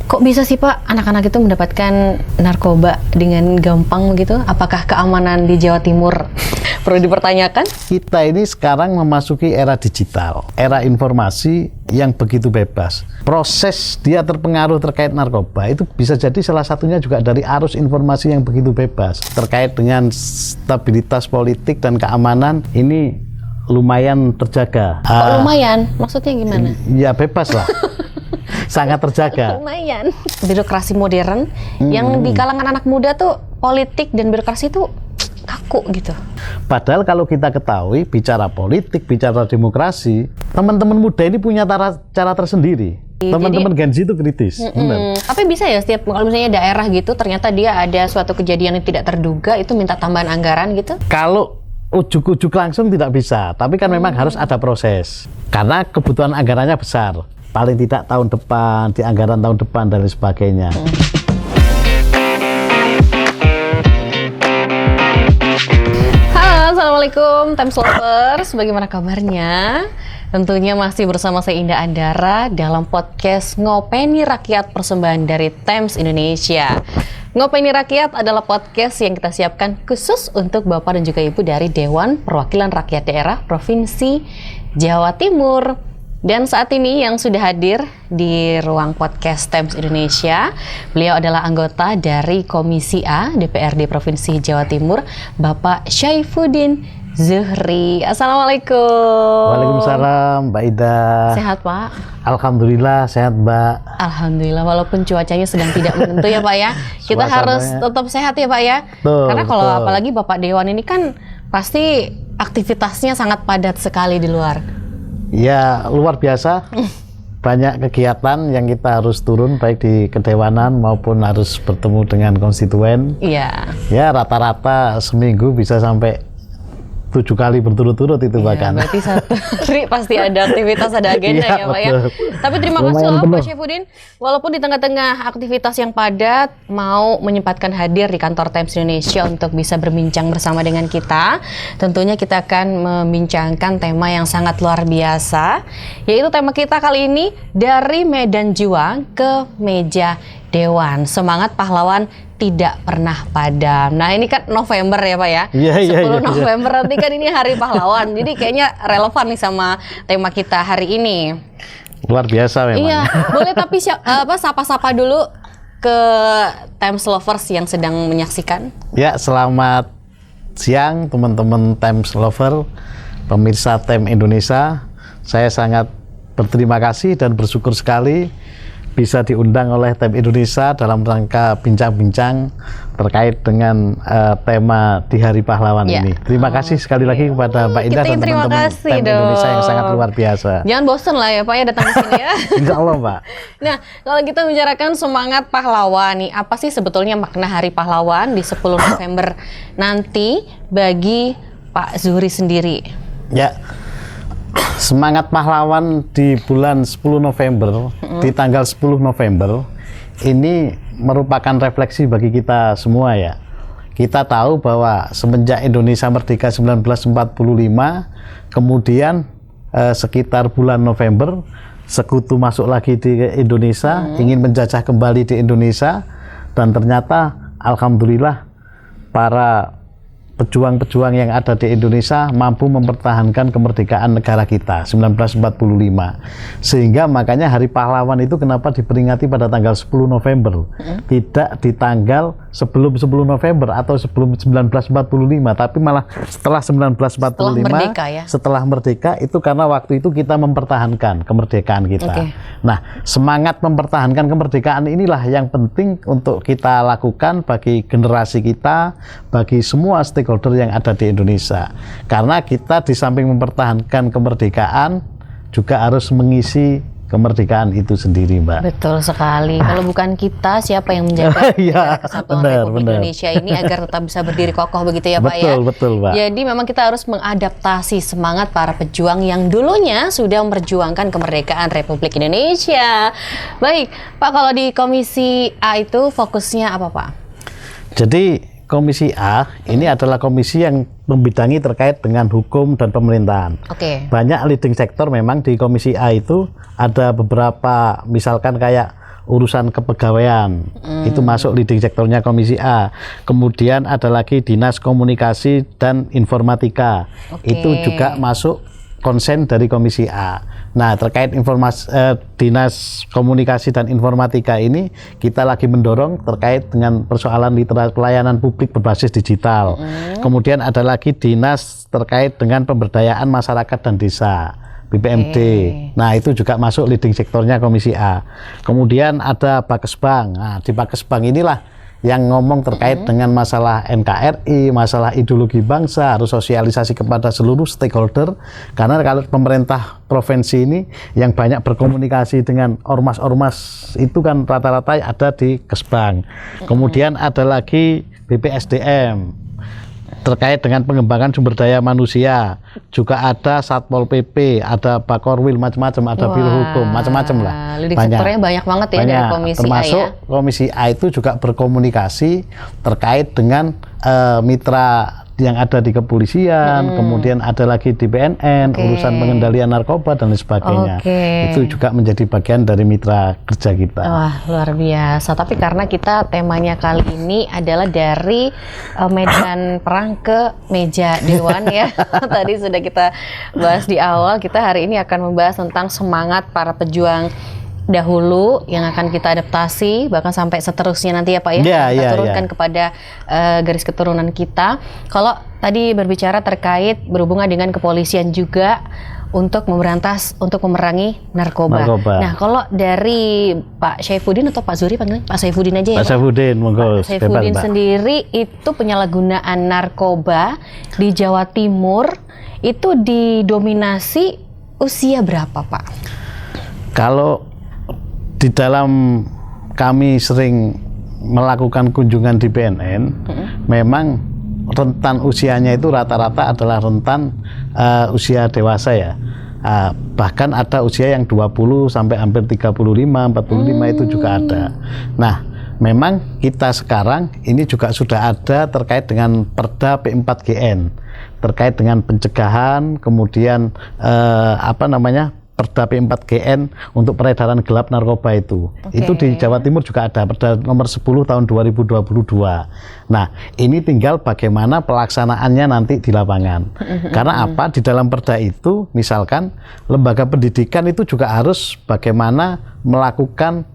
Kok bisa sih Pak anak-anak itu mendapatkan narkoba dengan gampang begitu? Apakah keamanan di Jawa Timur perlu dipertanyakan? Kita ini sekarang memasuki era digital, era informasi yang begitu bebas. Proses dia terpengaruh terkait narkoba itu bisa jadi salah satunya juga dari arus informasi yang begitu bebas. Terkait dengan stabilitas politik dan keamanan ini lumayan terjaga. Kok lumayan? Maksudnya gimana? Ya bebas lah. Sangat terjaga. Lumayan. Birokrasi modern yang di kalangan anak muda tuh politik dan birokrasi tuh kaku gitu. Padahal kalau kita ketahui bicara politik, bicara demokrasi, teman-teman muda ini punya cara tersendiri. Teman-teman Gen Z itu kritis. Tapi bisa ya setiap kalau misalnya daerah gitu ternyata dia ada suatu kejadian yang tidak terduga itu minta tambahan anggaran gitu? Kalau ujuk-ujuk langsung tidak bisa, tapi kan memang harus ada proses. Karena kebutuhan anggarannya besar. Paling tidak tahun depan, di anggaran tahun depan dan sebagainya. Halo, Assalamualaikum Times Lovers, bagaimana kabarnya? Tentunya masih bersama saya Indah Andara dalam podcast Ngopeni Rakyat persembahan dari Times Indonesia. Ngopeni Rakyat adalah podcast yang kita siapkan khusus untuk Bapak dan juga Ibu dari Dewan Perwakilan Rakyat Daerah Provinsi Jawa Timur. Dan saat ini yang sudah hadir di ruang podcast Times Indonesia, beliau adalah anggota dari Komisi A DPRD Provinsi Jawa Timur, Bapak Syaifuddin Zuhri. Assalamualaikum. Waalaikumsalam, Mbak Ida. Sehat Pak? Alhamdulillah sehat Mbak. Alhamdulillah, walaupun cuacanya sedang tidak menentu ya Pak ya. Kita harus tetap sehat ya Pak ya. Karena kalau apalagi Bapak Dewan ini kan pasti aktivitasnya sangat padat sekali di luar. Ya luar biasa, banyak kegiatan yang kita harus turun baik di kedewanan maupun harus bertemu dengan konstituen. Iya. Ya rata-rata seminggu bisa sampai 7 kali berturut-turut itu bahkan. Berarti satu hari pasti ada aktivitas, ada agenda ya Pak ya. Tapi terima kasih loh Pak Syaifuddin. Walaupun di tengah-tengah aktivitas yang padat, mau menyempatkan hadir di kantor Times Indonesia untuk bisa berbincang bersama dengan kita. Tentunya kita akan membincangkan tema yang sangat luar biasa. Yaitu tema kita kali ini dari medan juang ke meja Dewan. Semangat pahlawan tidak pernah padam. Nah ini kan November ya Pak ya, 10 November nanti kan ini Hari Pahlawan. Jadi kayaknya relevan nih sama tema kita hari ini. Luar biasa memang. Iya, boleh tapi sapa-sapa dulu ke Times Lovers yang sedang menyaksikan. Ya selamat siang teman-teman Times Lover, pemirsa Times Indonesia. Saya sangat berterima kasih dan bersyukur sekali bisa diundang oleh Times Indonesia dalam rangka bincang-bincang terkait dengan tema di Hari Pahlawan ini. Terima kasih sekali lagi kepada Mbak Indah dan teman-teman Times Indonesia yang sangat luar biasa. Jangan bosan lah ya Pak ya datang ke sini ya. Insya Allah Pak. Nah kalau kita bicarakan semangat pahlawan nih, apa sih sebetulnya makna Hari Pahlawan di 10 November nanti bagi Pak Zuhri sendiri? Ya. Semangat pahlawan di bulan 10 November, di tanggal 10 November, ini merupakan refleksi bagi kita semua ya. Kita tahu bahwa semenjak Indonesia merdeka 1945, kemudian sekitar bulan November, sekutu masuk lagi di Indonesia, ingin menjajah kembali di Indonesia, dan ternyata Alhamdulillah para pejuang-pejuang yang ada di Indonesia mampu mempertahankan kemerdekaan negara kita 1945. Sehingga makanya Hari Pahlawan itu kenapa diperingati pada tanggal 10 November, tidak di tanggal sebelum 10 November atau sebelum 1945, tapi malah setelah 1945, setelah merdeka itu karena waktu itu kita mempertahankan kemerdekaan kita. Nah, semangat mempertahankan kemerdekaan inilah yang penting untuk kita lakukan bagi generasi kita, bagi semua stakeholder yang ada di Indonesia. Karena kita di samping mempertahankan kemerdekaan juga harus mengisi kemerdekaan itu sendiri, Mbak. Betul sekali. Kalau bukan kita, siapa yang menjaga kesatuan Republik Indonesia ini agar tetap bisa berdiri kokoh begitu ya, Pak ya? Betul, Pak. Jadi memang kita harus mengadaptasi semangat para pejuang yang dulunya sudah memperjuangkan kemerdekaan Republik Indonesia. Baik, Pak, kalau di Komisi A itu fokusnya apa, Pak? Jadi Komisi A ini adalah komisi yang membidangi terkait dengan hukum dan pemerintahan. Banyak leading sektor memang di Komisi A itu ada beberapa, misalkan kayak urusan kepegawaian, itu masuk leading sektornya Komisi A. Kemudian ada lagi Dinas Komunikasi dan Informatika, itu juga masuk konsen dari Komisi A. Nah, terkait informasi Dinas Komunikasi dan Informatika ini, kita lagi mendorong terkait dengan persoalan literasi pelayanan publik berbasis digital. Kemudian ada lagi dinas terkait dengan pemberdayaan masyarakat dan desa, BPMD. Nah, itu juga masuk leading sektornya Komisi A. Kemudian ada Bakesbang. Nah, di Bakesbang inilah yang ngomong terkait dengan masalah NKRI, masalah ideologi bangsa, harus sosialisasi kepada seluruh stakeholder, karena kalau pemerintah provinsi ini yang banyak berkomunikasi dengan ormas-ormas itu kan rata-rata ada di Kesbang. Kemudian ada lagi BPSDM terkait dengan pengembangan sumber daya manusia, juga ada Satpol PP, ada Bakorwil, macam-macam, ada Biro Hukum, macam-macam lah. Sektornya banyak banget ya dari Komisi termasuk A ya. Komisi A itu juga berkomunikasi terkait dengan mitra yang ada di kepolisian, kemudian ada lagi di BNN, urusan pengendalian narkoba dan lain sebagainya. Itu juga menjadi bagian dari mitra kerja kita. Wah, luar biasa. Tapi karena kita temanya kali ini adalah dari medan perang ke meja dewan ya. Tadi sudah kita bahas di awal, kita hari ini akan membahas tentang semangat para pejuang dahulu yang akan kita adaptasi bahkan sampai seterusnya nanti ya Pak ya, kita turunkan kepada garis keturunan kita. Kalau tadi berbicara terkait berhubungan dengan kepolisian juga untuk memberantas, untuk memerangi narkoba. Nah, kalau dari Pak Saifuddin atau Pak Zuri panggilnya Pak Saifuddin aja ya. Pak Saifuddin, monggo. Pak Saifuddin sendiri itu penyalahgunaan narkoba di Jawa Timur itu didominasi usia berapa Pak? Kalau di dalam kami sering melakukan kunjungan di BNN, memang rentan usianya itu rata-rata adalah rentan usia dewasa ya. Bahkan ada usia yang 20 sampai hampir 35, 45 itu juga ada. Nah, memang kita sekarang ini juga sudah ada terkait dengan Perda P4GN, terkait dengan pencegahan, kemudian Perda P4GN untuk peredaran gelap narkoba itu. Itu di Jawa Timur juga ada Perda nomor 10 tahun 2022. Nah, ini tinggal bagaimana pelaksanaannya nanti di lapangan. Karena apa? Di dalam perda itu, misalkan lembaga pendidikan itu juga harus bagaimana melakukan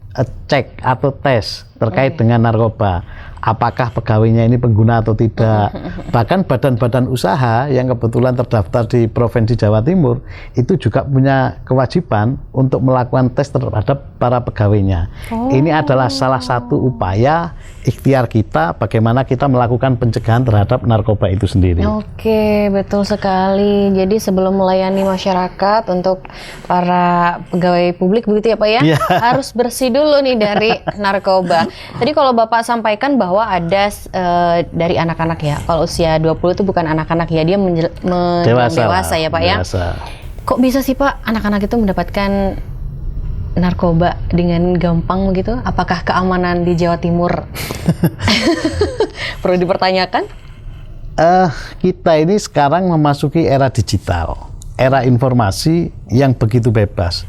cek atau tes terkait dengan narkoba. Apakah pegawainya ini pengguna atau tidak. Bahkan badan-badan usaha yang kebetulan terdaftar di Provinsi Jawa Timur itu juga punya kewajiban untuk melakukan tes terhadap para pegawainya. Ini adalah salah satu upaya ikhtiar kita bagaimana kita melakukan pencegahan terhadap narkoba itu sendiri. Oke, betul sekali. Jadi sebelum melayani masyarakat untuk para pegawai publik begitu ya Pak ya, harus bersih dulu nih dari narkoba. Tadi kalau Bapak sampaikan bahwa ada dari anak-anak ya. Kalau usia 20 itu bukan anak-anak ya, dia dewasa ya Pak ya. Kok bisa sih Pak anak-anak itu mendapatkan narkoba dengan gampang begitu? Apakah keamanan di Jawa Timur perlu dipertanyakan? Kita ini sekarang memasuki era digital, era informasi yang begitu bebas.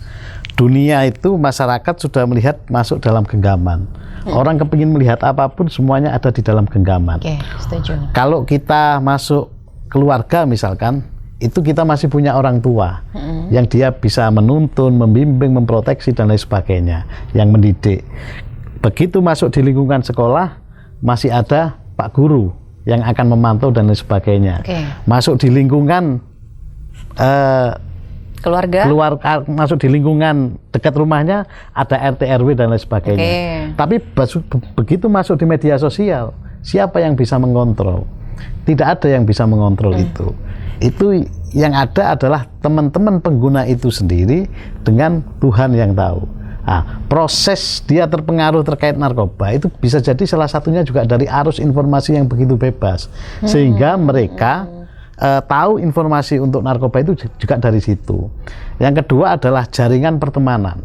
Dunia itu masyarakat sudah melihat masuk dalam genggaman. Orang kepingin melihat apapun semuanya ada di dalam genggaman. Oke, setuju. Kalau kita masuk keluarga misalkan, itu kita masih punya orang tua yang dia bisa menuntun, membimbing, memproteksi dan lain sebagainya, yang mendidik. Begitu masuk di lingkungan sekolah, masih ada Pak Guru yang akan memantau dan lain sebagainya. Masuk di lingkungan keluarga, masuk di lingkungan dekat rumahnya ada RT RW dan lain sebagainya. Tapi begitu masuk di media sosial, siapa yang bisa mengontrol? Tidak ada yang bisa mengontrol itu. Itu yang ada adalah teman-teman pengguna itu sendiri dengan Tuhan yang tahu. Nah, proses dia terpengaruh terkait narkoba itu bisa jadi salah satunya juga dari arus informasi yang begitu bebas, sehingga mereka tahu informasi untuk narkoba itu juga dari situ. Yang kedua adalah jaringan pertemanan.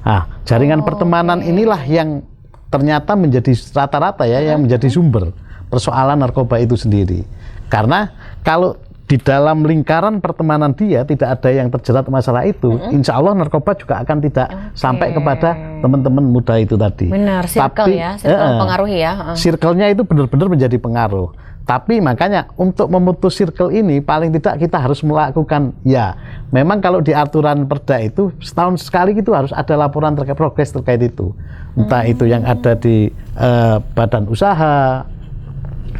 Nah, jaringan pertemanan inilah yang ternyata menjadi rata-rata ya, yang menjadi sumber persoalan narkoba itu sendiri. Karena kalau di dalam lingkaran pertemanan dia tidak ada yang terjerat masalah itu, insya Allah narkoba juga akan tidak sampai kepada teman-teman muda itu tadi. Benar, circle ya, circle mempengaruhi ya. Circle-nya itu benar-benar menjadi pengaruh. Tapi makanya untuk memutus circle ini paling tidak kita harus melakukan, ya memang kalau di aturan Perda itu setahun sekali itu harus ada laporan terkait progres terkait itu. Entah itu yang ada di badan usaha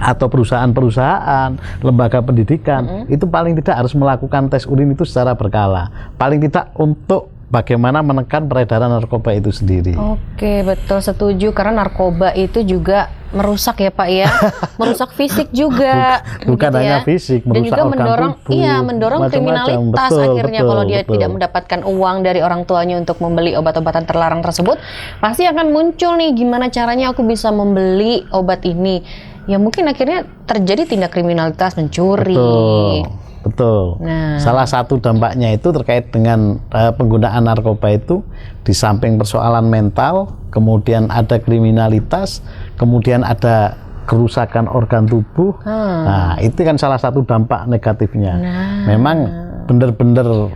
atau perusahaan-perusahaan, lembaga pendidikan, itu paling tidak harus melakukan tes urin itu secara berkala. Paling tidak untuk bagaimana menekan peredaran narkoba itu sendiri. Oke, betul, setuju, karena narkoba itu juga merusak ya Pak ya, merusak fisik juga, bukan gitu hanya ya. fisik, dan juga merusak mendorong, organ tubuh, mendorong macam-macam. kriminalitas akhirnya kalau dia betul. tidak mendapatkan uang dari orang tuanya untuk membeli obat-obatan terlarang tersebut, pasti akan muncul nih gimana caranya aku bisa membeli obat ini. Ya mungkin akhirnya terjadi tindak kriminalitas, mencuri. Betul. Nah. Salah satu dampaknya itu terkait dengan penggunaan narkoba itu, di samping persoalan mental, kemudian ada kriminalitas, kemudian ada kerusakan organ tubuh. Nah, itu kan salah satu dampak negatifnya. Memang benar-benar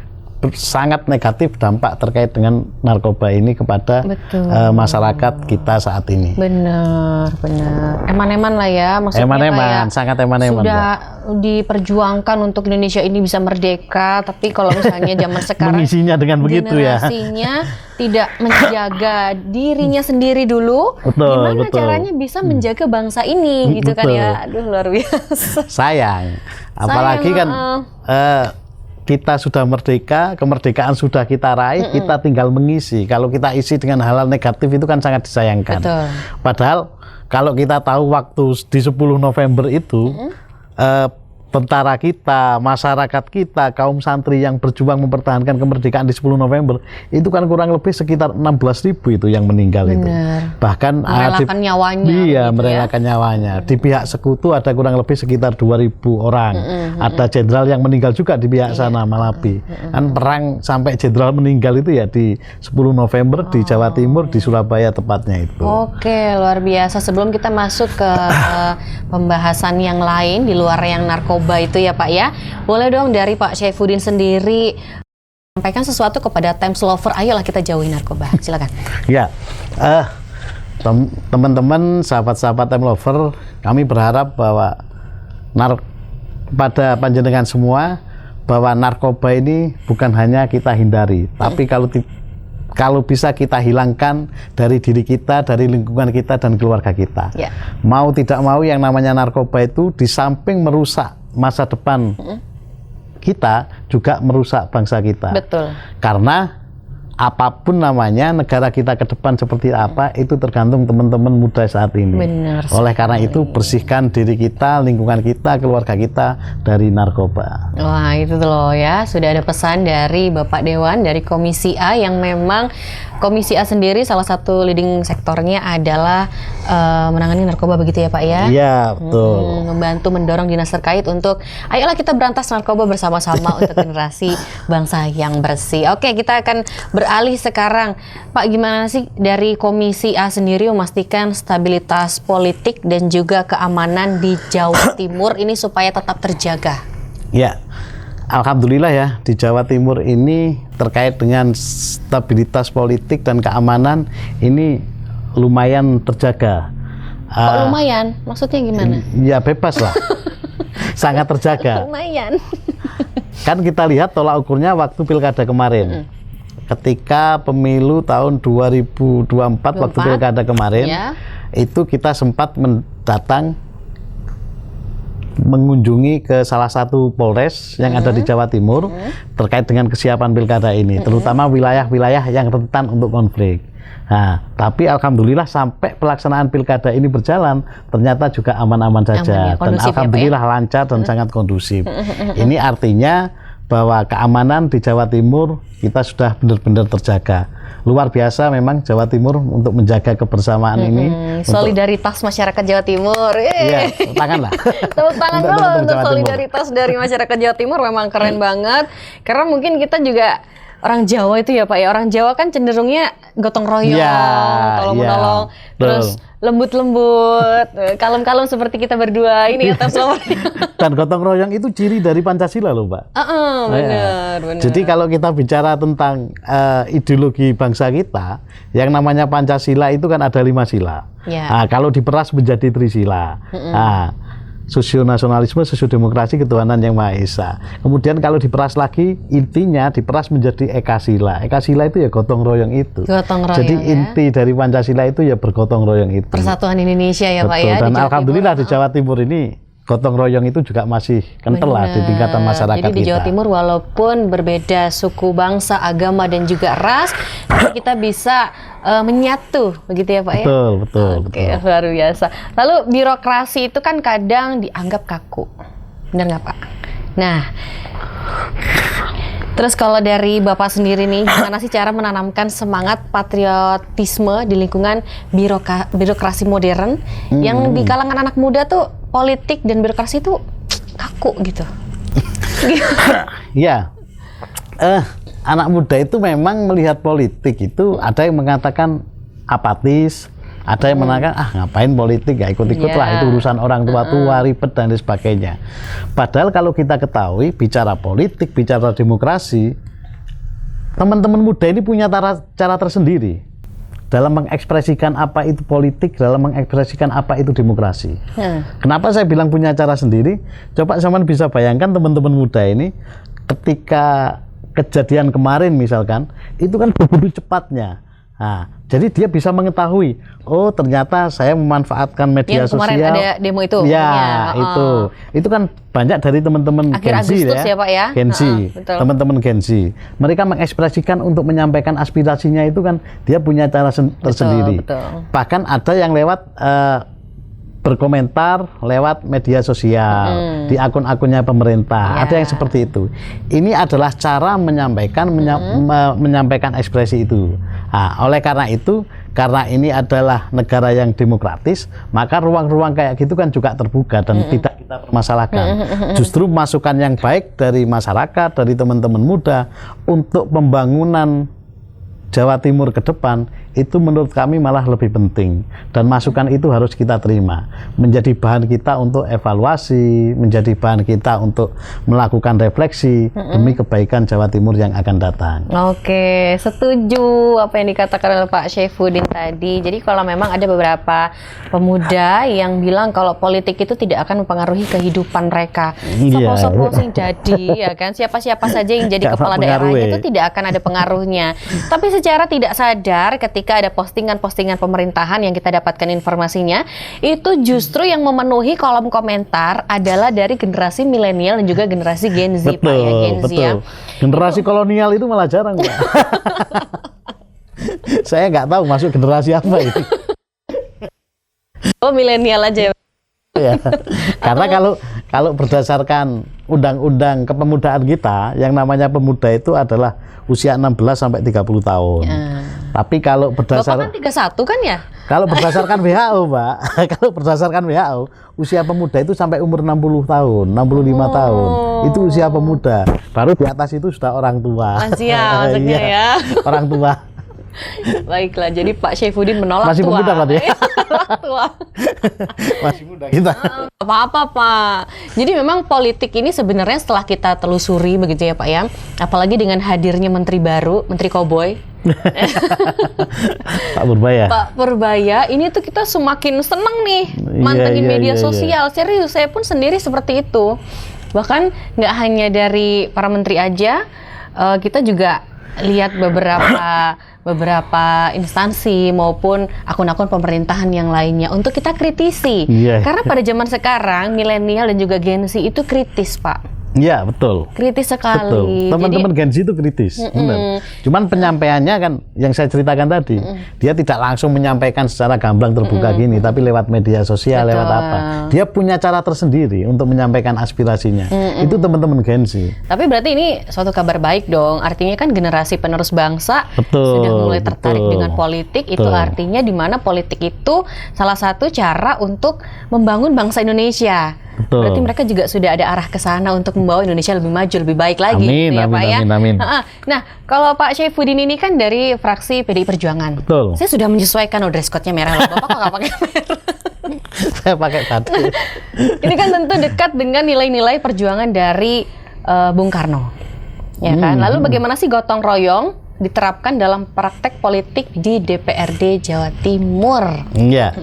sangat negatif dampak terkait dengan narkoba ini kepada masyarakat kita saat ini. Benar. Eman-eman lah ya, maksudnya eman-eman, sangat eman-eman. Sudah diperjuangkan untuk Indonesia ini bisa merdeka, tapi kalau misalnya zaman sekarang mengisinya dengan begitu ya. Generasinya tidak menjaga dirinya sendiri dulu, gimana caranya bisa menjaga bangsa ini gitu kan ya. Aduh, luar biasa. Sayang. Apalagi kan kita sudah merdeka, kemerdekaan sudah kita raih, kita tinggal mengisi. Kalau kita isi dengan hal-hal negatif itu kan sangat disayangkan. Betul. Padahal kalau kita tahu waktu di 10 November itu, tentara kita, masyarakat kita, kaum santri yang berjuang mempertahankan kemerdekaan di 10 November, itu kan kurang lebih sekitar 16.000 itu yang meninggal. Itu. Bahkan merelakan nyawanya. Iya, merelakan nyawanya. Di pihak sekutu ada kurang lebih sekitar 2.000 orang. Ada jenderal yang meninggal juga di pihak sana, Malabi. Kan perang sampai jenderal meninggal itu ya di 10 November di Jawa Timur, di Surabaya tepatnya itu. Oke, luar biasa. Sebelum kita masuk ke pembahasan yang lain di luar yang narkoba itu ya Pak ya, boleh dong dari Pak Syaifuddin sendiri sampaikan sesuatu kepada Times Lover. Ayolah kita jauhi narkoba, silakan. Ya, teman-teman, sahabat-sahabat Times Lover, kami berharap bahwa pada panjenengan semua bahwa narkoba ini bukan hanya kita hindari, tapi kalau bisa kita hilangkan dari diri kita, dari lingkungan kita dan keluarga kita. Mau tidak mau yang namanya narkoba itu di samping merusak masa depan kita, juga merusak bangsa kita. Betul. Karena apapun namanya, negara kita ke depan seperti apa, itu tergantung teman-teman muda saat ini. Benar. Oleh karena itu, bersihkan diri kita, lingkungan kita, keluarga kita dari narkoba. Wah, itu loh ya, sudah ada pesan dari Bapak Dewan, dari Komisi A, yang memang Komisi A sendiri salah satu leading sektornya adalah menangani narkoba, begitu ya Pak ya? Iya, betul. Membantu mendorong dinas terkait untuk ayolah kita berantas narkoba bersama-sama untuk generasi bangsa yang bersih. Oke, kita akan beralih sekarang. Pak, gimana sih dari Komisi A sendiri memastikan stabilitas politik dan juga keamanan di Jawa Timur ini supaya tetap terjaga? Ya, alhamdulillah ya, di Jawa Timur ini terkait dengan stabilitas politik dan keamanan ini lumayan terjaga. Kok lumayan? Maksudnya gimana? Ya bebas lah. Sangat terjaga. Lumayan. Kan kita lihat tolak ukurnya waktu pilkada kemarin. Ketika pemilu tahun 2024 waktu pilkada kemarin, itu kita sempat mengunjungi ke salah satu Polres yang ada di Jawa Timur terkait dengan kesiapan pilkada ini, terutama wilayah-wilayah yang rentan untuk konflik. Nah, tapi alhamdulillah sampai pelaksanaan pilkada ini berjalan, ternyata juga aman-aman saja, dan alhamdulillah ya, lancar dan sangat kondusif. Ini artinya bahwa keamanan di Jawa Timur kita sudah benar-benar terjaga. Luar biasa memang Jawa Timur untuk menjaga kebersamaan ini. Solidaritas masyarakat Jawa Timur. Iya, tepuk tangan lah. Tepuk tangan dulu untuk solidaritas dari masyarakat Jawa Timur, memang keren banget. Karena mungkin kita juga orang Jawa itu ya Pak ya. Orang Jawa kan cenderungnya gotong royong, tolong menolong, terus lembut-lembut, kalem-kalem seperti kita berdua ini ya Temps Lovers. Dan gotong royong itu ciri dari Pancasila loh, Mbak. Benar. Jadi kalau kita bicara tentang ideologi bangsa kita, yang namanya Pancasila itu kan ada 5 sila. Nah, kalau diperas menjadi trisila. Nah, sosionasionalisme, sosiodemokrasi, ketuhanan yang Maha Esa. Kemudian kalau diperas lagi, intinya diperas menjadi ekasila. Ekasila itu ya gotong royong itu. Gotong royong. Jadi inti dari Pancasila itu ya bergotong royong itu. Persatuan Indonesia ya Pak ya. Dan alhamdulillah di Jawa Timur ini gotong royong itu juga masih kental lah di tingkatan masyarakat. Jadi di Jawa Timur walaupun berbeda suku, bangsa, agama dan juga ras, kita bisa menyatu, begitu ya Pak ya? Betul. Luar biasa. Lalu birokrasi itu kan kadang dianggap kaku, benar nggak Pak? Nah, terus kalau dari Bapak sendiri nih, gimana sih cara menanamkan semangat patriotisme di lingkungan birokrasi modern yang di kalangan anak muda tuh politik dan birokrasi tuh kaku gitu? Ya, anak muda itu memang melihat politik itu ada yang mengatakan apatis, ada yang mengatakan ngapain politik, ya ikut-ikut lah, itu urusan orang tua-tua, ribet dan sebagainya. Padahal kalau kita ketahui bicara politik, bicara demokrasi, teman-teman muda ini punya cara tersendiri dalam mengekspresikan apa itu politik, dalam mengekspresikan apa itu demokrasi. Kenapa saya bilang punya cara sendiri? Coba zaman bisa bayangkan teman-teman muda ini ketika kejadian kemarin misalkan, itu kan begitu cepatnya. Nah, jadi dia bisa mengetahui, oh ternyata saya memanfaatkan media sosial. Kemarin ada demo itu. Ya, itu kan banyak dari teman-teman Gen Z ya Pak ya. Gen Z, teman-teman Gen Z. Mereka mengekspresikan untuk menyampaikan aspirasinya itu kan dia punya cara tersendiri. Bahkan ada yang lewat berkomentar lewat media sosial di akun-akunnya pemerintah. Ada yang seperti itu. Ini adalah cara menyampaikan menyampaikan ekspresi itu. Nah, oleh karena itu, karena ini adalah negara yang demokratis, maka ruang-ruang kayak gitu kan juga terbuka dan tidak kita permasalahkan. Justru masukan yang baik dari masyarakat, dari teman-teman muda untuk pembangunan Jawa Timur ke depan itu menurut kami malah lebih penting, dan masukan itu harus kita terima menjadi bahan kita untuk evaluasi, menjadi bahan kita untuk melakukan refleksi demi kebaikan Jawa Timur yang akan datang. Oke, setuju apa yang dikatakan oleh Pak Syaifuddin tadi. Jadi kalau memang ada beberapa pemuda yang bilang kalau politik itu tidak akan mempengaruhi kehidupan mereka, sopo-sopo sing jadi ya kan, siapa-siapa saja yang jadi kepala daerahnya itu tidak akan ada pengaruhnya. Tapi secara tidak sadar ketika ada postingan-postingan pemerintahan yang kita dapatkan informasinya, itu justru yang memenuhi kolom komentar adalah dari generasi milenial dan juga generasi Gen Z. Betul, Pak ya, Gen Z ya. Generasi kolonial itu malah jarang, Pak. Saya nggak tahu masuk generasi apa ini. Oh, milenial aja ya. Karena kalau berdasarkan undang-undang kepemudaan kita, yang namanya pemuda itu adalah usia 16 sampai 30 tahun. Tapi kalau berdasarkan Bapak kan 31 kan ya? Kalau berdasarkan WHO, Pak, kalau berdasarkan WHO, usia pemuda itu sampai umur 60 tahun, 65 tahun. Itu usia pemuda. Baru di atas itu sudah orang tua. Lansia maksudnya ya. Orang tua. Baiklah, jadi Pak Syaifuddin menolak masih tua. Masih pemuda berarti ya? Tua. Masih muda kita. Apa-apa Pak. Jadi memang politik ini sebenarnya setelah kita telusuri begitu ya Pak ya. Apalagi dengan hadirnya menteri baru, Menteri Koboi. Pak Purbaya. Pak Purbaya, ini tuh kita semakin seneng nih mantengin media sosial. Serius, saya pun sendiri seperti itu. Bahkan nggak hanya dari para menteri aja, kita juga lihat beberapa instansi maupun akun-akun pemerintahan yang lainnya untuk kita kritisi. Karena pada zaman sekarang milenial dan juga Gen Z itu kritis, Pak. Iya, betul. Kritis sekali. Teman-teman Gen Z itu kritis, benar. Cuman penyampaiannya kan yang saya ceritakan tadi, dia tidak langsung menyampaikan secara gamblang terbuka gini, tapi lewat media sosial, lewat apa. Dia punya cara tersendiri untuk menyampaikan aspirasinya. Itu teman-teman Gen Z. Tapi berarti ini suatu kabar baik dong. Artinya kan generasi penerus bangsa sudah mulai tertarik dengan politik. Itu artinya di mana politik itu salah satu cara untuk membangun bangsa Indonesia. Betul. Berarti mereka juga sudah ada arah ke sana untuk membawa Indonesia lebih maju, lebih baik lagi. Amin, gitu ya, amin, Pak ya. amin, amin. Nah, kalau Pak Syaifuddin ini kan dari fraksi PDI Perjuangan. Betul. Saya sudah menyesuaikan dress code-nya merah loh. Bapak kok nggak pakai merah? Saya pakai batik. Ini kan tentu dekat dengan nilai-nilai perjuangan dari Bung Karno, ya kan? Lalu bagaimana sih gotong royong diterapkan dalam praktek politik di DPRD Jawa Timur? Iya.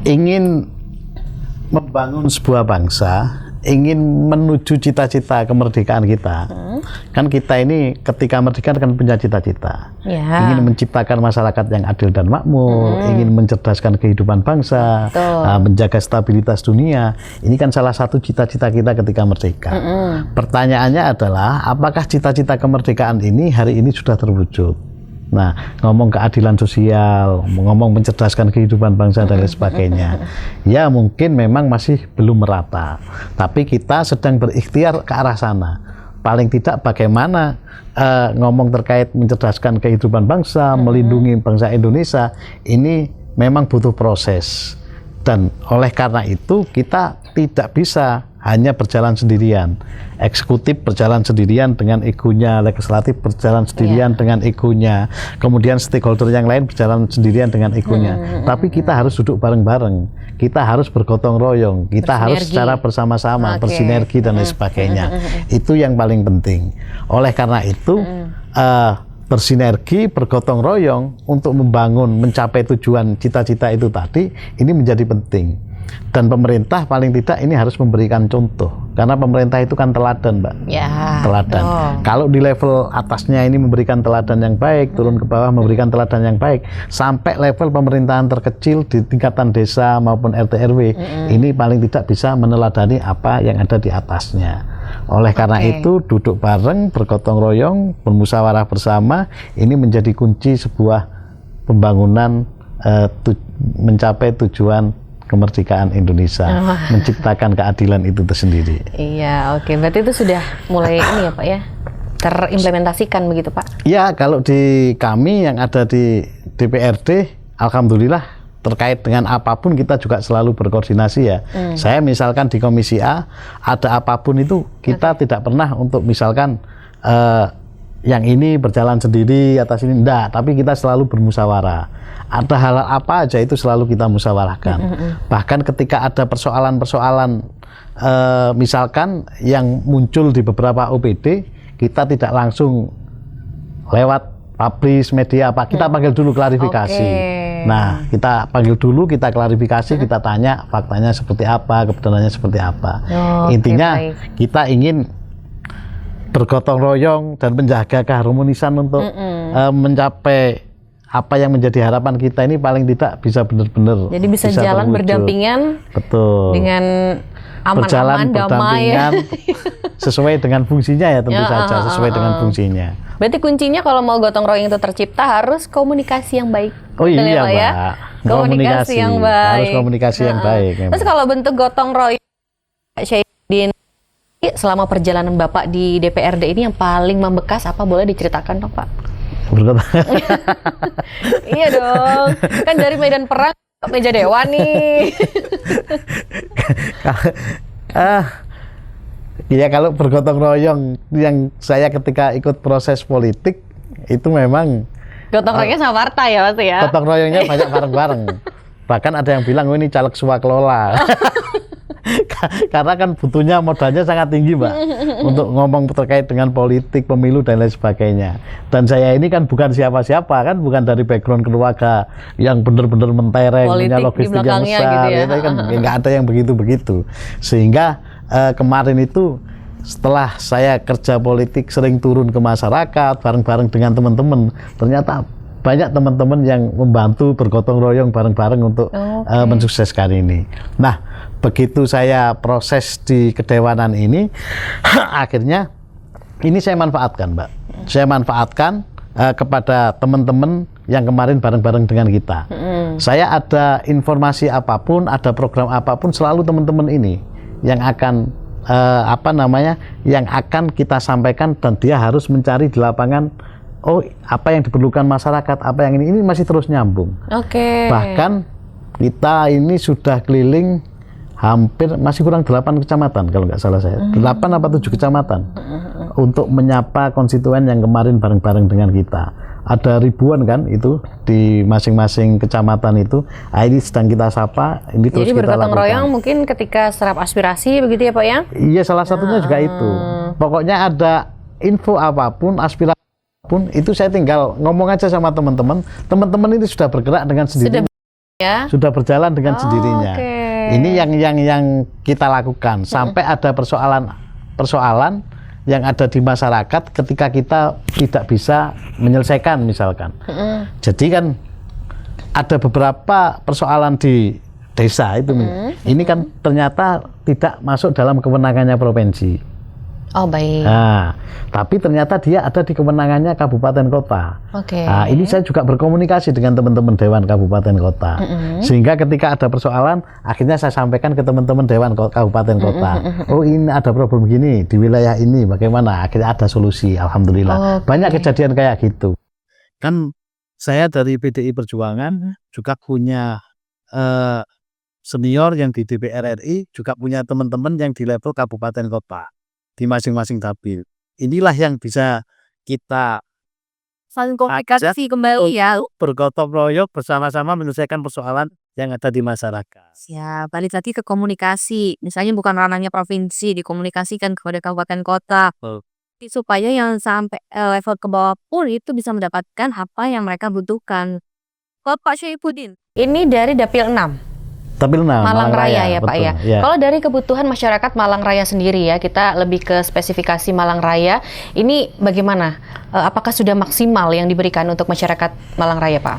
Ingin membangun sebuah bangsa, ingin menuju cita-cita kemerdekaan kita. Kan kita ini ketika merdeka kan punya cita-cita. Ya. Ingin menciptakan masyarakat yang adil dan makmur, ingin mencerdaskan kehidupan bangsa, menjaga stabilitas dunia. Ini kan salah satu cita-cita kita ketika merdeka. Pertanyaannya adalah, apakah cita-cita kemerdekaan ini hari ini sudah terwujud? Nah, ngomong keadilan sosial, ngomong mencerdaskan kehidupan bangsa dan lain sebagainya, ya mungkin memang masih belum merata. Tapi kita sedang berikhtiar ke arah sana. Paling tidak bagaimana ngomong terkait mencerdaskan kehidupan bangsa, melindungi bangsa Indonesia, ini memang butuh proses. Dan oleh karena itu kita tidak bisa hanya berjalan sendirian. Eksekutif berjalan sendirian dengan egonya, legislatif berjalan sendirian dengan egonya, kemudian stakeholder yang lain berjalan sendirian dengan egonya. Tapi kita harus duduk bareng-bareng, kita harus bergotong royong, kita harus secara bersama-sama, bersinergi dan lain sebagainya. Itu yang paling penting. Oleh karena itu, bersinergi, bergotong royong untuk membangun, mencapai tujuan cita-cita itu tadi, ini menjadi penting. Dan pemerintah paling tidak ini harus memberikan contoh, karena pemerintah itu kan teladan, Mbak. Ya. Teladan. Kalau di level atasnya ini memberikan teladan yang baik, turun ke bawah memberikan teladan yang baik, sampai level pemerintahan terkecil di tingkatan desa maupun RT RW, ini paling tidak bisa meneladani apa yang ada di atasnya. Oleh karena itu, duduk bareng, bergotong royong, bermusyawarah bersama, ini menjadi kunci sebuah pembangunan mencapai tujuan kemerdekaan Indonesia, menciptakan keadilan itu tersendiri. Iya, oke. Berarti itu sudah mulai ini ya, Pak ya, terimplementasikan begitu, Pak? Ya, kalau di kami yang ada di DPRD, alhamdulillah terkait dengan apapun kita juga selalu berkoordinasi ya. Saya misalkan di Komisi A, ada apapun itu kita tidak pernah untuk misalkan yang ini berjalan sendiri atas ini, enggak, tapi kita selalu bermusyawarah. Ada hal apa aja itu selalu kita musyawarahkan. Bahkan ketika ada persoalan-persoalan misalkan yang muncul di beberapa OPD, kita tidak langsung lewat publish media apa, kita panggil dulu klarifikasi. Nah, kita panggil dulu, kita klarifikasi, kita tanya faktanya seperti apa, kebenarannya seperti apa. Intinya kita ingin bergotong royong dan menjaga keharmonisan untuk mencapai apa yang menjadi harapan kita ini paling tidak bisa benar-benar. Jadi bisa jalan terwujud. Berdampingan. Betul. Dengan aman-aman, damai ya. Sesuai dengan fungsinya ya tentu saja, sesuai dengan fungsinya. Berarti kuncinya kalau mau gotong royong itu tercipta harus komunikasi yang baik. Oh iya, Mbak. Ya? Komunikasi yang baik. Harus komunikasi yang baik. Terus kalau bentuk gotong royong Syaifuddin selama perjalanan Bapak di DPRD ini yang paling membekas apa, boleh diceritakan dong, Pak? Iya dong, kan dari medan perang ke meja dewan nih. Ya kalau bergotong royong yang saya ketika ikut proses politik itu memang gotong royongnya sama partai ya, Mas ya? Gotong royongnya banyak bareng-bareng. Bahkan ada yang bilang, oh ini caleg swaklola. Karena kan butuhnya modalnya sangat tinggi, Mbak, untuk ngomong terkait dengan politik, pemilu dan lain sebagainya. Dan saya ini kan bukan siapa-siapa, kan bukan dari background keluarga yang benar-benar mentereng, punya logistik yang besar, gitu ya. Kan nggak ada yang begitu-begitu. Sehingga kemarin itu setelah saya kerja politik sering turun ke masyarakat bareng-bareng dengan teman-teman, ternyata banyak teman-teman yang membantu bergotong royong bareng-bareng untuk mensukseskan ini. Nah, begitu saya proses di kedewanan ini, akhirnya ini saya manfaatkan, Mbak. Saya manfaatkan kepada teman-teman yang kemarin bareng-bareng dengan kita. Saya ada informasi apapun, ada program apapun, selalu teman-teman ini yang akan yang akan kita sampaikan, dan dia harus mencari di lapangan. Oh, apa yang diperlukan masyarakat, apa yang ini masih terus nyambung. Oke. Bahkan kita ini sudah keliling hampir masih kurang 8 kecamatan kalau nggak salah saya. 8 apa 7 kecamatan untuk menyapa konstituen yang kemarin bareng-bareng dengan kita. Ada ribuan kan itu di masing-masing kecamatan itu. Ini sedang kita sapa. Ini terus Jadi kita bergotong lakukan. royong mungkin ketika serap aspirasi begitu ya Pak ya? Iya, salah satunya juga itu. Pokoknya ada info apapun, aspirasi apapun, itu saya tinggal ngomong aja sama teman-teman. Teman-teman ini sudah bergerak dengan sendirinya. Sudah berjalan dengan sendirinya. Okay. Ini yang kita lakukan sampai ada persoalan yang ada di masyarakat ketika kita tidak bisa menyelesaikan misalkan. Jadi kan ada beberapa persoalan di desa itu. Ini kan ternyata tidak masuk dalam kewenangannya provinsi. Oh baik. Nah, tapi ternyata dia ada di kewenangannya kabupaten kota. Oke. Nah, ini saya juga berkomunikasi dengan teman-teman dewan kabupaten kota. Sehingga ketika ada persoalan, akhirnya saya sampaikan ke teman-teman dewan kabupaten kota. Oh, ini ada problem gini di wilayah ini, bagaimana? Akhirnya ada solusi, alhamdulillah. Banyak kejadian kayak gitu. Kan saya dari PDI Perjuangan juga punya senior yang di DPR RI, juga punya teman-teman yang di level kabupaten kota di masing-masing dapil. Inilah yang bisa kita saling komunikasi kembali ya. bergotong royong bersama-sama menyelesaikan persoalan yang ada di masyarakat. Ya, balik lagi ke komunikasi. Misalnya bukan ranahnya provinsi, dikomunikasikan kepada kabupaten kota. Supaya yang sampai level ke bawah pun itu bisa mendapatkan apa yang mereka butuhkan. Kalau Pak Syaifuddin, Ini dari Dapil 6. Dapil 6, Malang Raya ya Pak betul. ya. Kalau dari kebutuhan masyarakat Malang Raya sendiri ya, kita lebih ke spesifikasi Malang Raya. Ini bagaimana? Apakah sudah maksimal yang diberikan untuk masyarakat Malang Raya Pak?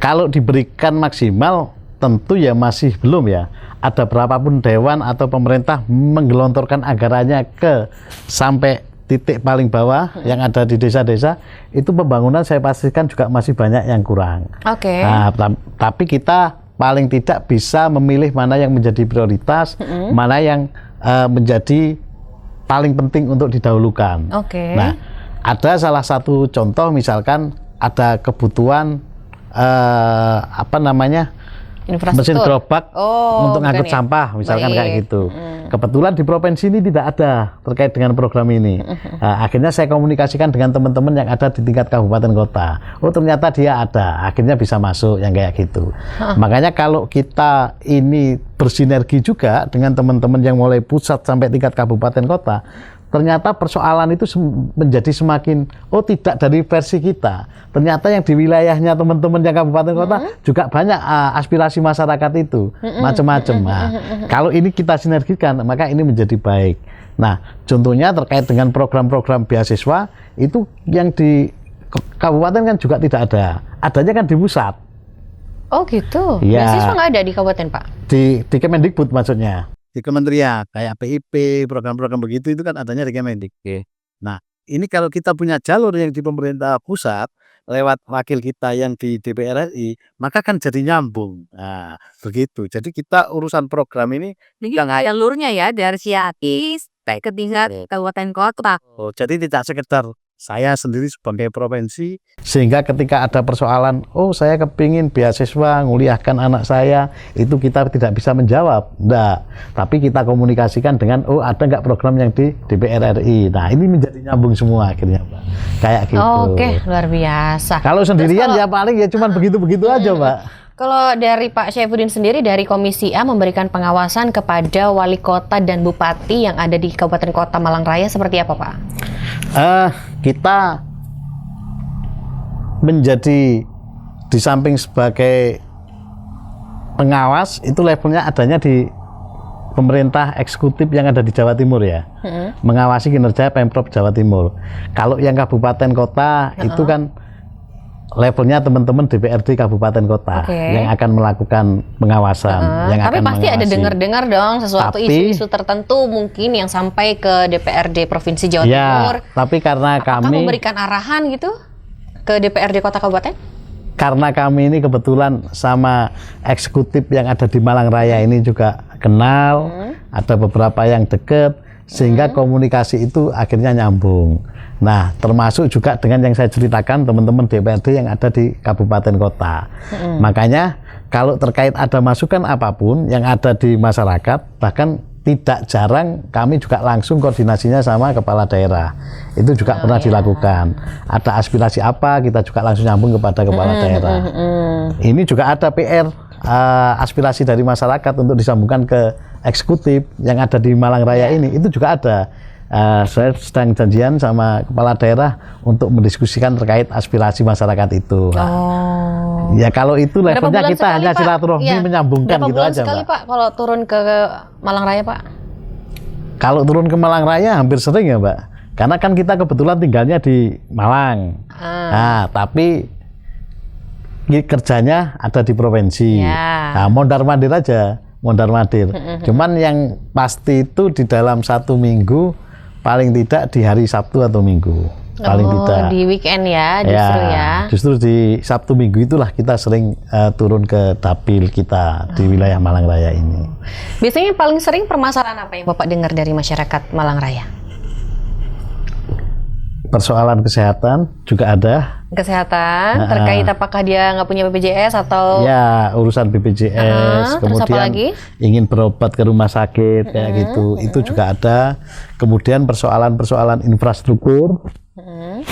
Kalau diberikan maksimal, tentu ya masih belum ya. Ada berapapun dewan atau pemerintah menggelontorkan anggarannya ke sampai titik paling bawah yang ada di desa-desa, itu pembangunan saya pastikan juga masih banyak yang kurang. Oke. Nah, tapi kita paling tidak bisa memilih mana yang menjadi prioritas, mana yang menjadi paling penting untuk didahulukan. Oke. Nah, ada salah satu contoh misalkan ada kebutuhan mesin gerobak untuk ngangkut sampah misalkan kayak gitu. Kebetulan di provinsi ini tidak ada terkait dengan program ini. Nah, akhirnya saya komunikasikan dengan teman-teman yang ada di tingkat kabupaten kota. Oh, ternyata dia ada, akhirnya bisa masuk yang kayak gitu. Makanya kalau kita ini bersinergi juga dengan teman-teman yang mulai pusat sampai tingkat kabupaten kota, ternyata persoalan itu menjadi semakin, tidak dari versi kita. Ternyata yang di wilayahnya teman-teman yang kabupaten kota juga banyak aspirasi masyarakat itu, macam-macam. Nah, kalau ini kita sinergikan, maka ini menjadi baik. Nah, contohnya terkait dengan program-program beasiswa, itu yang di kabupaten kan juga tidak ada. Adanya kan di pusat. Oh gitu? Ya. Beasiswa nggak ada di kabupaten Pak? Di Kemendikbud maksudnya. Di kementerian kayak PIP, program-program begitu itu kan adanya di Kemendikbud. Nah, ini kalau kita punya jalur yang di pemerintah pusat lewat wakil kita yang di DPR RI, maka kan jadi nyambung. Nah, begitu. Jadi kita urusan program ini yang jalurnya ya dari Siati ke tingkat kabupaten kota. jadi tidak sekedar saya sendiri sebagai provinsi. Sehingga ketika ada persoalan, saya kepingin beasiswa nguliahkan anak saya, itu kita tidak bisa menjawab. Enggak. Tapi kita komunikasikan dengan, ada nggak program yang di DPR RI. Nah, ini menjadi nyambung semua akhirnya, Pak. Kayak gitu. Oke, luar biasa. Kalau sendirian ya paling ya cuma begitu-begitu aja, Pak. Kalau dari Pak Syaifuddin sendiri, dari Komisi A memberikan pengawasan kepada wali kota dan bupati yang ada di Kabupaten Kota Malang Raya seperti apa, Pak? Kita menjadi di samping sebagai pengawas, itu levelnya adanya di pemerintah eksekutif yang ada di Jawa Timur ya, mengawasi kinerja Pemprov Jawa Timur. Kalau yang kabupaten kota itu kan levelnya teman-teman DPRD kabupaten kota yang akan melakukan pengawasan. Tapi pasti ada dengar-dengar dong sesuatu isu-isu tertentu mungkin yang sampai ke DPRD Provinsi Jawa Timur. Tapi karena apakah kami memberikan arahan gitu ke DPRD Kota Kabupaten? Karena kami ini kebetulan sama eksekutif yang ada di Malang Raya ini juga kenal, ada beberapa yang deket, sehingga komunikasi itu akhirnya nyambung. Nah, termasuk juga dengan yang saya ceritakan teman-teman DPRD yang ada di kabupaten kota. Makanya kalau terkait ada masukan apapun yang ada di masyarakat, bahkan tidak jarang kami juga langsung koordinasinya sama kepala daerah. Itu juga pernah dilakukan. Ada aspirasi apa, kita juga langsung nyambung kepada kepala daerah. Ini juga ada PR, aspirasi dari masyarakat untuk disambungkan ke eksekutif yang ada di Malang Raya ini. Itu juga ada. Saya sedang janjian sama kepala daerah untuk mendiskusikan terkait aspirasi masyarakat itu. Ya kalau itu levelnya kita hanya silaturahmi menyambungkan gitu aja, sekali, Pak. Kalau turun ke Malang Raya, Pak? Kalau turun ke Malang Raya hampir sering ya, Mbak. Karena kan kita kebetulan tinggalnya di Malang. Nah, tapi kerjanya ada di provinsi. Nah, mondar-mandir aja, mondar-mandir. Cuman yang pasti itu di dalam 1 minggu, paling tidak di hari Sabtu atau Minggu. Paling tidak. Di weekend ya, justru ya. Justru di Sabtu Minggu itulah kita sering turun ke dapil kita di wilayah Malang Raya ini. Biasanya paling sering permasalahan apa yang Bapak dengar dari masyarakat Malang Raya? Persoalan kesehatan juga ada. Kesehatan, terkait apakah dia nggak punya BPJS atau? Ya, urusan BPJS, kemudian ingin berobat ke rumah sakit kayak gitu, itu juga ada. Kemudian persoalan-persoalan infrastruktur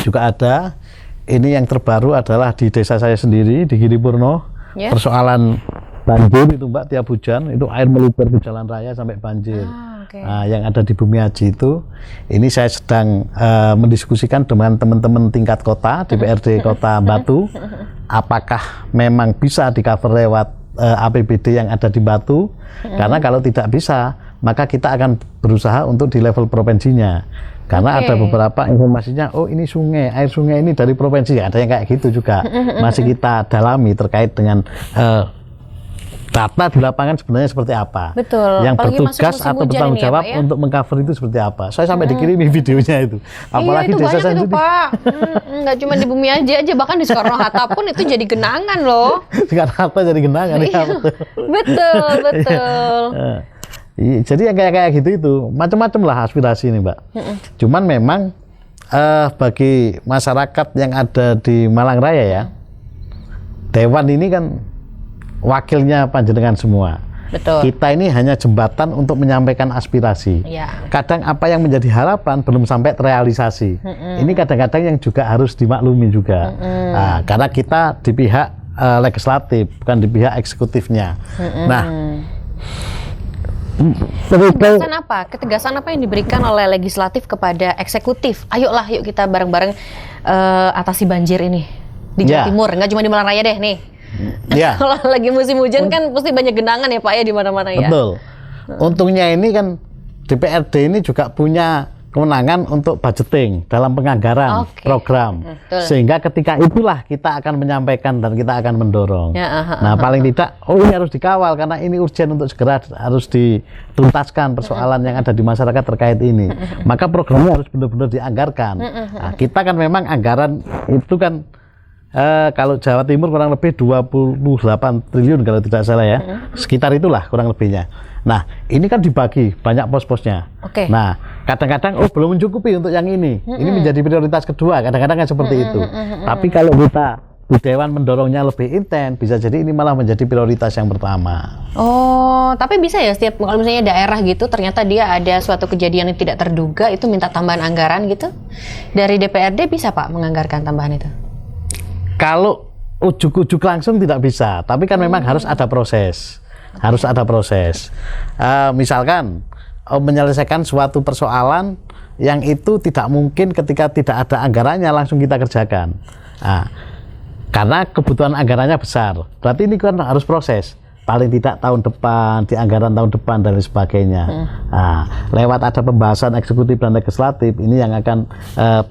juga ada. Ini yang terbaru adalah di desa saya sendiri di Giripurno, persoalan banjir itu, Mbak, tiap hujan itu air meluber ke jalan raya sampai banjir. Nah, yang ada di Bumiaji itu, ini saya sedang mendiskusikan dengan teman-teman tingkat kota, DPRD Kota Batu, apakah memang bisa di-cover lewat APBD yang ada di Batu, karena kalau tidak bisa, maka kita akan berusaha untuk di level provinsinya. Karena ada beberapa informasinya, oh ini sungai, air sungai ini dari provinsi, ada yang kayak gitu juga. Masih kita dalami terkait dengan data di lapangan sebenarnya seperti apa. Betul. Yang apalagi bertugas atau bertanggung jawab ya, untuk mengcover itu seperti apa. Saya sampai dikirimi videonya itu. Apalagi itu desa saya itu, Pak. Nggak cuma di Bumiaji aja, bahkan di Soekarno-Hatta pun itu jadi genangan loh. Soekarno-Hatta jadi genangan. Ya, betul. Jadi yang kayak gitu itu macam-macam lah aspirasi ini, Mbak. Cuman memang bagi masyarakat yang ada di Malang Raya ya, Dewan ini kan wakilnya panjenengan semua. Betul. Kita ini hanya jembatan untuk menyampaikan aspirasi. Kadang apa yang menjadi harapan belum sampai terrealisasi. Ini kadang-kadang yang juga harus dimaklumi juga. Nah, karena kita di pihak legislatif, bukan di pihak eksekutifnya. Nah, ketegasan apa yang diberikan oleh legislatif kepada eksekutif? Ayolah, yuk kita bareng-bareng atasi banjir ini di Jawa Timur. Nggak cuma di Malang Raya deh nih. Kalau lagi musim hujan kan pasti banyak genangan ya, Pak, ya, di mana-mana ya. Betul. Untungnya ini kan DPRD ini juga punya kewenangan untuk budgeting dalam penganggaran program. Sehingga ketika itulah kita akan menyampaikan dan kita akan mendorong. Nah, paling tidak, ini harus dikawal karena ini urgent untuk segera harus dituntaskan persoalan yang ada di masyarakat terkait ini. Maka programnya harus benar-benar dianggarkan. Nah, kita kan memang anggaran itu kan kalau Jawa Timur kurang lebih 28 triliun kalau tidak salah ya. Sekitar itulah kurang lebihnya. Nah, ini kan dibagi banyak pos-posnya. Nah, kadang-kadang belum mencukupi untuk yang ini. Ini menjadi prioritas kedua, kadang-kadang kan seperti itu. Tapi kalau kita di Dewan mendorongnya lebih intens, bisa jadi ini malah menjadi prioritas yang pertama. Oh, tapi bisa ya setiap kalau misalnya daerah gitu ternyata dia ada suatu kejadian yang tidak terduga itu minta tambahan anggaran gitu. Dari DPRD bisa, Pak, menganggarkan tambahan itu? Kalau ujuk-ujuk langsung tidak bisa, tapi kan memang harus ada proses. Harus ada proses. Misalkan menyelesaikan suatu persoalan yang itu tidak mungkin ketika tidak ada anggarannya langsung kita kerjakan. Karena kebutuhan anggarannya besar. Berarti ini kan harus proses. Paling tidak tahun depan, di anggaran tahun depan dan sebagainya. Lewat ada pembahasan eksekutif dan legislatif, ini yang akan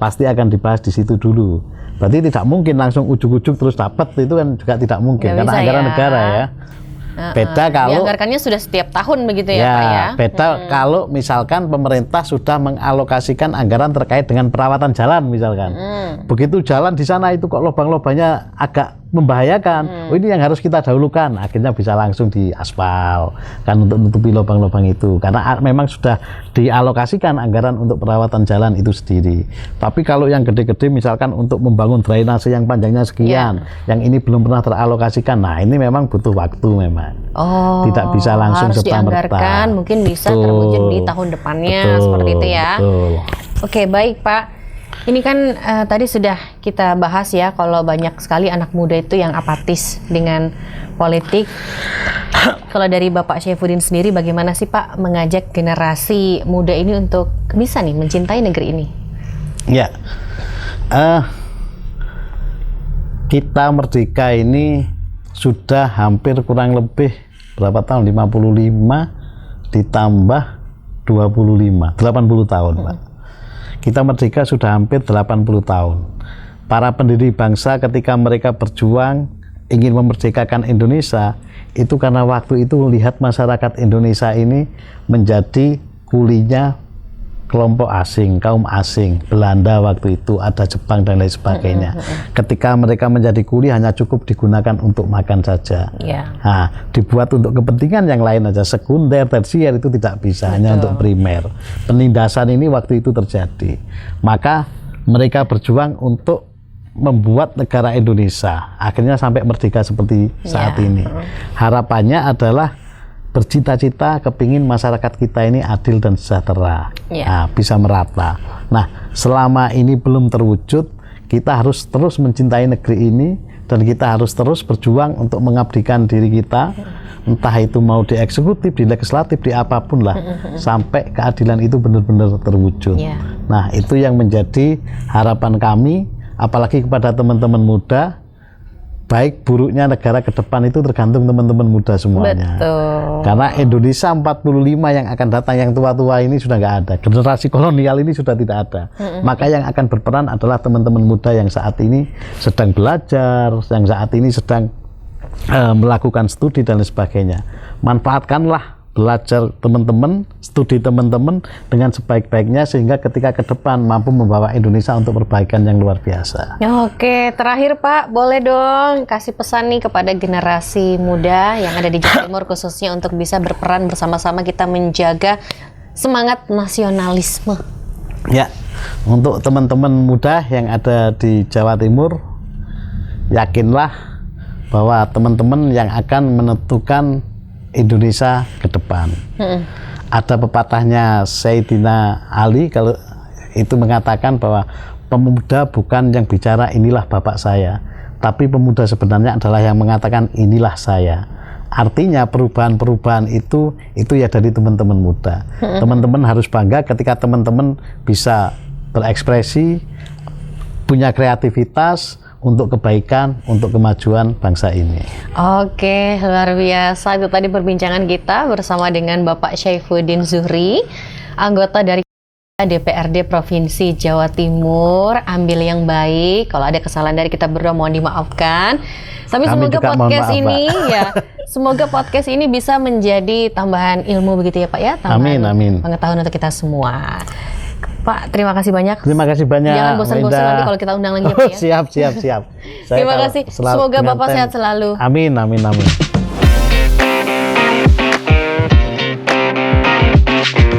pasti akan dibahas di situ dulu. Berarti tidak mungkin langsung ujuk-ujuk terus dapat, itu kan juga tidak mungkin. Karena anggaran negara ya. Beda kalau dianggarkannya sudah setiap tahun begitu ya, Pak ya. Beda kalau misalkan pemerintah sudah mengalokasikan anggaran terkait dengan perawatan jalan misalkan. Begitu jalan di sana itu kok lubang-lubangnya agak membahayakan. Oh, ini yang harus kita dahulukan. Akhirnya bisa langsung di aspal kan untuk menutupi lubang-lubang itu. Karena memang sudah dialokasikan anggaran untuk perawatan jalan itu sendiri. Tapi kalau yang gede-gede misalkan untuk membangun drainase yang panjangnya sekian, yang ini belum pernah teralokasikan. Nah, ini memang butuh waktu memang. Oh, tidak bisa langsung harus serta-merta. dianggarkan, mungkin bisa terwujud di tahun depannya, seperti itu ya. Betul. Oke, baik Pak. Ini kan tadi sudah kita bahas ya, kalau banyak sekali anak muda itu yang apatis dengan politik. Kalau dari Bapak Syaifuddin sendiri, bagaimana sih Pak mengajak generasi muda ini untuk bisa nih mencintai negeri ini? Ya, kita merdeka ini sudah hampir kurang lebih berapa tahun? 55 ditambah 80 tahun, Pak. Kita merdeka sudah hampir 80 tahun. Para pendiri bangsa ketika mereka berjuang ingin memerdekakan Indonesia, itu karena waktu itu melihat masyarakat Indonesia ini menjadi kulinya kelompok asing, kaum asing, Belanda waktu itu, ada Jepang dan lain sebagainya. Ketika mereka menjadi kuli hanya cukup digunakan untuk makan saja. Nah, dibuat untuk kepentingan yang lain aja, sekunder, tersier itu tidak bisa, hanya untuk primer. Penindasan ini waktu itu terjadi. Maka mereka berjuang untuk membuat negara Indonesia, akhirnya sampai merdeka seperti saat ini. Harapannya adalah bercita-cita kepingin masyarakat kita ini adil dan sejahtera, nah, bisa merata. Nah, selama ini belum terwujud, kita harus terus mencintai negeri ini dan kita harus terus berjuang untuk mengabdikan diri kita, entah itu mau di eksekutif, di legislatif, di apapun lah, sampai keadilan itu benar-benar terwujud. Nah, itu yang menjadi harapan kami, apalagi kepada teman-teman muda. Baik buruknya negara ke depan itu tergantung teman-teman muda semuanya. Betul. Karena Indonesia 45 yang akan datang, yang tua-tua ini sudah nggak ada. Generasi kolonial ini sudah tidak ada. Maka yang akan berperan adalah teman-teman muda yang saat ini sedang belajar, yang saat ini sedang melakukan studi dan lain sebagainya. Manfaatkanlah belajar teman-teman, studi teman-teman dengan sebaik-baiknya sehingga ketika ke depan mampu membawa Indonesia untuk perbaikan yang luar biasa. Oke, terakhir Pak, boleh dong kasih pesan nih kepada generasi muda yang ada di Jawa Timur khususnya untuk bisa berperan bersama-sama kita menjaga semangat nasionalisme. Ya, untuk teman-teman muda yang ada di Jawa Timur, yakinlah bahwa teman-teman yang akan menentukan Indonesia ke depan. Ada pepatahnya Sayyidina Ali kalau itu mengatakan bahwa pemuda bukan yang bicara inilah bapak saya, tapi pemuda sebenarnya adalah yang mengatakan inilah saya. Artinya perubahan-perubahan itu ya dari teman-teman muda. Teman-teman harus bangga ketika teman-teman bisa berekspresi, punya kreativitas untuk kebaikan, untuk kemajuan bangsa ini. Oke, luar biasa. Itu tadi perbincangan kita bersama dengan Bapak Syaifuddin Zuhri, anggota dari DPRD Provinsi Jawa Timur. Ambil yang baik, kalau ada kesalahan dari kita berdua mohon dimaafkan. Tapi semoga podcast ini semoga podcast ini bisa menjadi tambahan ilmu begitu ya Pak ya, tambahan pengetahuan untuk kita semua. Pak, terima kasih banyak. Terima kasih banyak. Jangan bosan-bosan nanti kalau kita undang lagi ya Pak ya. Siap. Terima kasih. Semoga Bapak sehat selalu. Amin.